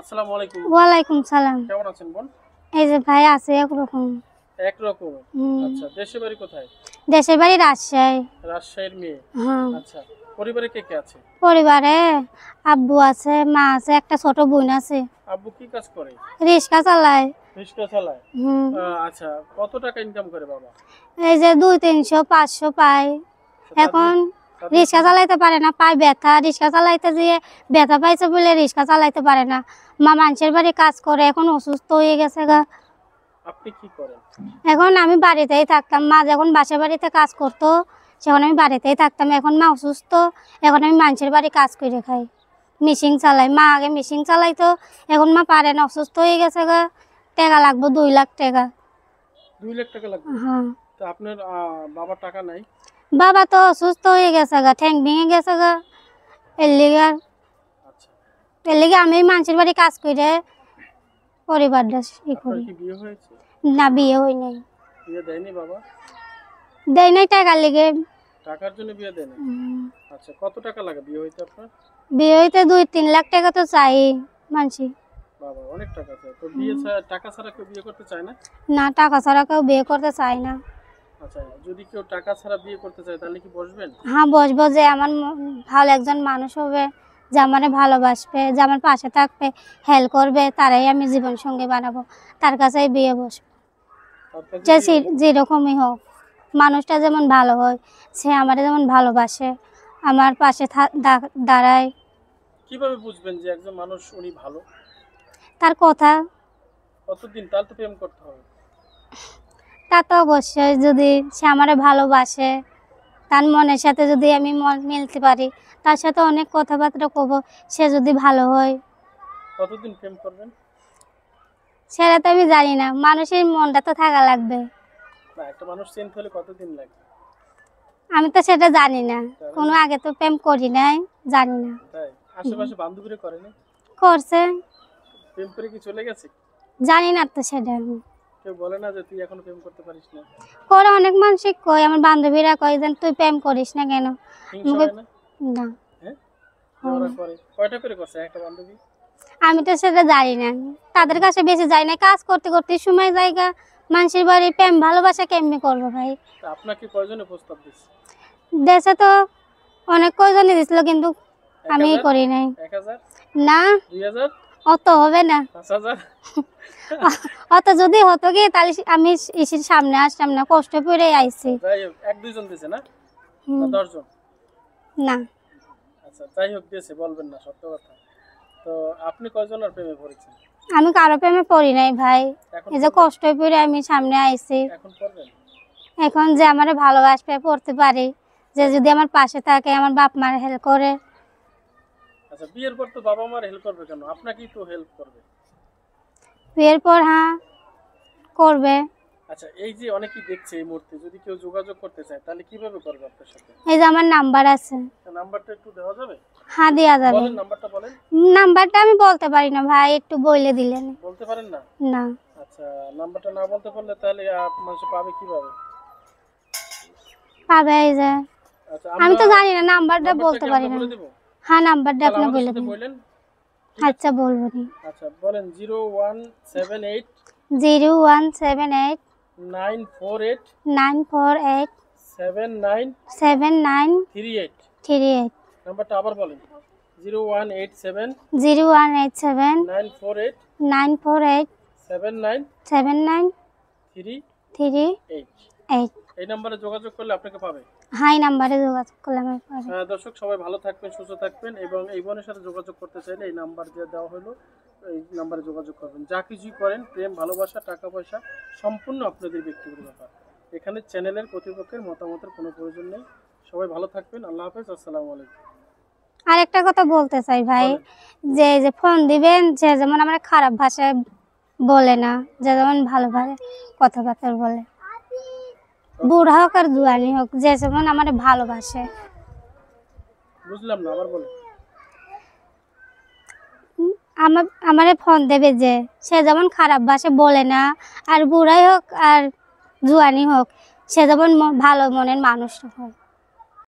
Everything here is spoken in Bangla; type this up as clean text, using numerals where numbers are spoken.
আসসালামু আলাইকুম। ওয়ালাইকুম সালাম। কেমন আছেন বোন? এই যে ভাই আছে একরকম। একরকম। আচ্ছা, দেশের বাড়ি কোথায়? দেশের বাড়ি রাজশাহী। রাজশাহীর মেয়ে। হ্যাঁ। আচ্ছা, পরিবারে কে কে আছে? পরিবারে আব্বু আছে, মা আছে, একটা ছোট বোন আছে। আব্বু কি কাজ করে? রিক্সা চালায়। রিক্সা চালায়। আচ্ছা, কত টাকা ইনকাম করে বাবা? এই যে 200-300-500 পায়। এখন রিক্সা চালাইতে পারে না, পায় ব্যথা। রিক্সা চালাইতে গিয়ে ব্যথা পাইছে বলে রিক্সা চালাইতে পারে না। মা মানুষের বাড়ি কাজ করে, এখন অসুস্থ হয়ে গেছে গা। আপনি কি করেন? এখন আমি বাড়িতেই থাকতাম। মা যখন বাসা বাড়িতে কাজ করতো তখন আমি বাড়িতেই থাকতাম। এখন মা অসুস্থ, এখন আমি মানুষের বাড়ি কাজ করে খাই, মেশিন চালাই। মা আগে মেশিন চালাইতো, এখন মা পারে না, অসুস্থ হয়ে গেছে গা। টাকা লাগবে 2 লাখ টাকা। 2 লাখ টাকা লাগবে? হ্যাঁ। তো আপনার বাবার টাকা নাই? বাবা তো অসুস্থ হয়ে গেছে গা, ঠ্যাং ভেঙে গেছে গা। এর লিগে আমি মানুষের বাড়ি কাজ করে পরিবারটা ই করি। কি বিয়ে হয়েছে? না, বিয়ে হয় নাই। বিয়ে দেয়নি বাবা? দেয় নাই টাকার লিগে। টাকার জন্য বিয়ে দেয় না? আচ্ছা, কত টাকা লাগে বিয়ে হইতে আপনার? বিয়ে হইতে 2-3 লাখ টাকা তো চাই মানছি। বাবা, অনেক টাকা চাই। তো বিয়ে ছাড়া, টাকা ছাড়া কেউ বিয়ে করতে চায় না? না, টাকা ছাড়া কেউ বিয়ে করতে চায় না। আচ্ছা, যদি কেউ টাকা ছাড়া বিয়ে করতে চায় তাহলে কি বসবেন? হ্যাঁ, বসবো। যে আমার ভালো একজন মানুষ হবে, যে আমারে ভালোবাসবে, যে আমার পাশে থাকবে, হেল্প করবে, তারাই আমি জীবন সঙ্গী বানাবো। তার কাছেই বিয়ে বসবো। যে যেরকমই হোক, মানুষটা যেমন ভালো হয়, সে আমার যেমন ভালোবাসে, আমার পাশে দাঁড়ায়। কিভাবে বুঝবেন যে একজন মানুষ উনি ভালো? তার কথা। কতদিন? তাহলে তো প্রেম করতে হবে। তা তো অবশ্যই, যদি সে আমারে ভালোবাসে, তার মনের সাথে যদি আমি মন মিলতে পারি, তার সাথে অনেক কথাবার্তা কব, সে যদি ভালো হয়। কতদিন প্রেম করবেন? সেটা তো আমি জানি না, মানুষের মনটা তো থাকা লাগবে। না, একটা মানুষ চেঞ্জ হলে কতদিন লাগে? আমি তো সেটা জানি না, কোনো আগে তো প্রেম করি নাই, জানি না। তাই? আশেপাশে বান্ধবীরা করে না? করছে। প্রেম করে কি চলে গেছে? জানি না তো সেটা। কেউ বলে না যে তুই এখনো প্রেম করতে পারিস না? করে, অনেক মানুষই কয়, আমার বান্ধবীরা কয় যে তুই প্রেম করিস না কেন। না। হ্যাঁ, ওরা করে। কয়টা করে করছে একটা বান্ধবী? আমি তো সেটা জানি না, তাদের কাছে বেশি যাই না, কাজ করতে করতে সময় জায়গা। মানুষের বাড়ি প্রেম ভালোবাসা কেমনি করবো ভাই? আপনাকে কয়জনে প্রস্তাব দিচ্ছে? দেশে তো অনেক কয়জনই দিছিল, কিন্তু আমি করি নাই। 1000? না, 2000? অত হবে না। 5000? অত যদি হতো কি তাহলে আমি ইসির সামনে আসতাম না, কষ্ট করে আইছি। যাই হোক, 1-2 জন দিছে না? না 10 জন? না। আচ্ছা, যাই হোক, দিয়েছে, বলবেন না, সত্য কথা। তো আপনি কয়জনের প্রেমে পড়েছেন? আমি কারো প্রেমে পড়ি নাই ভাই, এই যে কষ্ট করে আমি সামনে আইছি। এখন পড়বেন? এখন যে আমারে ভালোবাসবে, পড়তে পারি, যে যদি আমার পাশে থাকে, আমার বাপ মার হেল্প করে। আচ্ছা, বিয়ের পর তো বাবা মার হেল্প করবে কেন? আপনাকেই তো হেল্প করবে। বিয়ের পর হ্যাঁ করবে। আচ্ছা, এই যে অনেকেই দেখছে এই মুহূর্তে, যদি কেউ যোগাযোগ করতে চায় তাহলে কিভাবে করবে আপনার সাথে? এই যে আমার নাম্বার আছে। নাম্বারটা একটু দেওয়া যাবে? হ্যাঁ, দেওয়া যাবে। বলেন, নাম্বারটা বলেন। নাম্বারটা আমি বলতে পারি না ভাই, একটু বলে দিলেন। বলতে পারেন না? না। আচ্ছা, নাম্বারটা না বলতে পারলে তাহলে মানুষ পাবে কিভাবে? পাবে এই যে। আচ্ছা, আমি তো জানি না, নাম্বারটা বলতে পারি না। হ্যাঁ, নাম্বারটা আপনি বলে দিন। আচ্ছা, বলবো নি। আচ্ছা, বলেন। 0178 0178 948 948 7938। 38। নাম্বারটা আবার বলেন। 0187 948 7938 7938। এই নম্বরে যোগাযোগ করলে আপনাকে পাবে। হ্যাঁ, এই নাম্বারে যোগাযোগ করলে আমি পাবো। দর্শক সবাই ভালো থাকবেন, সুস্থ থাকবেন, এবং এই বোনের সাথে যোগাযোগ করতে চাইলে এই নাম্বার যে দেওয়া হলো, এই নাম্বারে যোগাযোগ করবেন। যা কিছুই করেন, প্রেম ভালোবাসা টাকা পয়সা সম্পূর্ণ আপনাদের ব্যক্তিগত ব্যাপার। এখানে চ্যানেলের কর্তৃপক্ষের মতামতের কোনো প্রয়োজন নেই। সবাই ভালো থাকবেন। আল্লাহ হাফেজ। আসসালামু আলাইকুম। আর একটা কথা বলতে চাই ভাই, যে ফোন দিবেন, যে যেমন আমরা খারাপ ভাষায় বলে না, যে যেমন ভালোভাবে কথাবার্তা বলে, বুড়া হোক আর জুয়ানি হোক, যে যেমন আমার ভালোবাসে। বুঝলাম না, আবার বলেন। আমারে ফোন দেবে, যে সে যেমন খারাপ ভাষা বলে না, আর বুড়াই হোক আর জুয়ানি হোক, সে যেমন ভালো মনের মানুষ হয়।